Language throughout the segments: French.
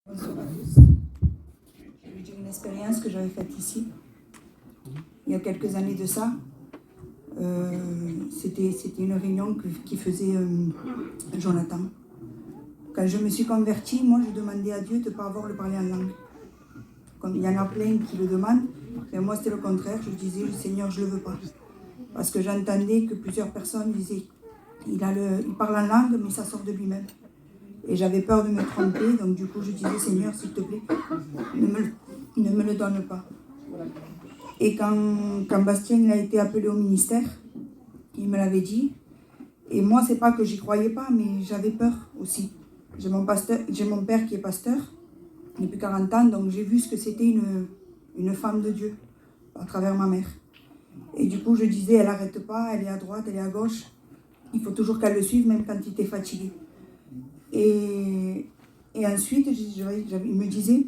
Bonsoir à tous. Je vais dire une expérience que j'avais faite ici, il y a quelques années de ça. C'était une réunion qui faisait Jonathan. Quand je me suis convertie, moi je demandais à Dieu de ne pas avoir le parler en langue. Comme il y en a plein qui le demandent, mais moi c'était le contraire. Je disais, Seigneur, je ne le veux pas. Parce que j'entendais que plusieurs personnes disaient, il parle en langue, mais ça sort de lui-même. Et j'avais peur de me tromper, donc du coup je disais, Seigneur, s'il te plaît, ne me le donne pas. Et quand Bastien il a été appelé au ministère, il me l'avait dit. Et moi, c'est pas que j'y croyais pas, mais j'avais peur aussi. J'ai mon père qui est pasteur depuis 40 ans, donc j'ai vu ce que c'était une femme de Dieu à travers ma mère. Et du coup, je disais, elle n'arrête pas, elle est à droite, elle est à gauche. Il faut toujours qu'elle le suive, même quand il est fatigué. Et ensuite, il me disait,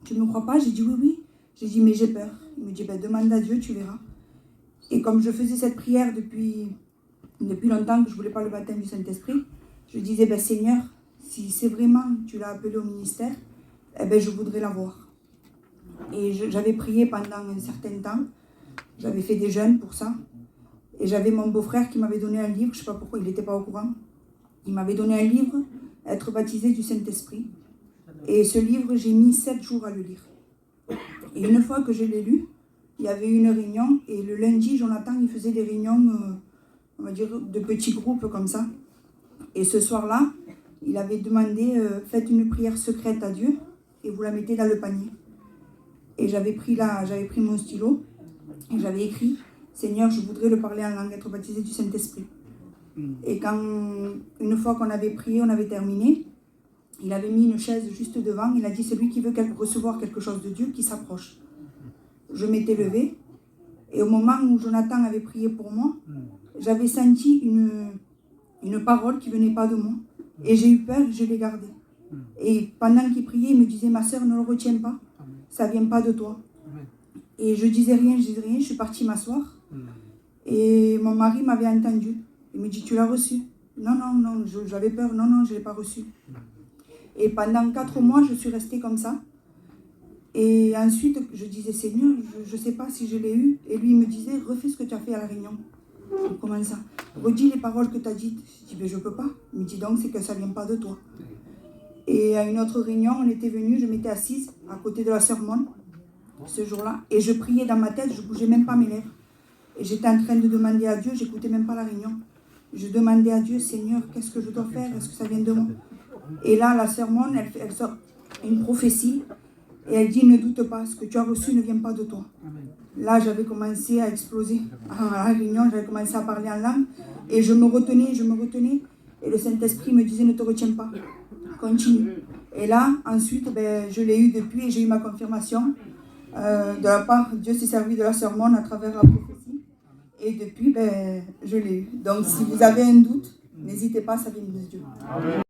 tu ne me crois pas? J'ai dit oui. J'ai dit, mais j'ai peur. Il me dit, ben, demande à Dieu, tu verras. Et comme je faisais cette prière depuis longtemps que je ne voulais pas le baptême du Saint-Esprit, je disais, ben, Seigneur, si c'est vraiment tu l'as appelé au ministère, eh ben, je voudrais l'avoir. Et j'avais prié pendant un certain temps. J'avais fait des jeûnes pour ça. Et j'avais mon beau-frère qui m'avait donné un livre, je ne sais pas pourquoi, il n'était pas au courant. Il m'avait donné un livre, Être baptisé du Saint-Esprit. Et ce livre, j'ai mis 7 jours à le lire. Et une fois que je l'ai lu, il y avait une réunion. Et le lundi, Jonathan, il faisait des réunions, on va dire, de petits groupes comme ça. Et ce soir-là, il avait demandé, faites une prière secrète à Dieu et vous la mettez dans le panier. Et j'avais pris mon stylo et j'avais écrit, Seigneur, je voudrais le parler en langue, être baptisé du Saint-Esprit. Et une fois qu'on avait prié, on avait terminé, il avait mis une chaise juste devant, il a dit, celui qui veut recevoir quelque chose de Dieu, qui s'approche. Je m'étais levée, et au moment où Jonathan avait prié pour moi, j'avais senti une parole qui ne venait pas de moi, et j'ai eu peur, je l'ai gardée. Et pendant qu'il priait, il me disait, ma sœur, ne le retiens pas, ça ne vient pas de toi. Et je disais rien, je suis partie m'asseoir, et mon mari m'avait entendu. Il me dit, tu l'as reçu? Non, j'avais peur, non, je ne l'ai pas reçu. Et pendant 4 mois, je suis restée comme ça. Et ensuite, je disais, Seigneur, je ne sais pas si je l'ai eu. Et lui, il me disait, refais ce que tu as fait à la réunion. Comment ça? Redis les paroles que tu as dites. Je dis, mais je ne peux pas. Il me dit, donc, c'est que ça ne vient pas de toi. Et à une autre réunion, on était venus, je m'étais assise à côté de la sœur Mon, ce jour-là. Et je priais dans ma tête, je ne bougeais même pas mes lèvres. Et j'étais en train de demander à Dieu, je n'écoutais même pas la réunion. Je demandais à Dieu, Seigneur, qu'est-ce que je dois faire? Est-ce que ça vient de moi? Et là, la sœur Mon, elle sort une prophétie et elle dit, ne doute pas, ce que tu as reçu ne vient pas de toi. Là, j'avais commencé à exploser. À la réunion, j'avais commencé à parler en langue et je me retenais. Et le Saint-Esprit me disait, ne te retiens pas, continue. Et là, ensuite, je l'ai eu depuis et j'ai eu ma confirmation de la part, Dieu s'est servi de la sœur Mon à travers la prophétie. Et depuis, je l'ai eu. Donc, si vous avez un doute, n'hésitez pas, ça vient de Dieu. Amen.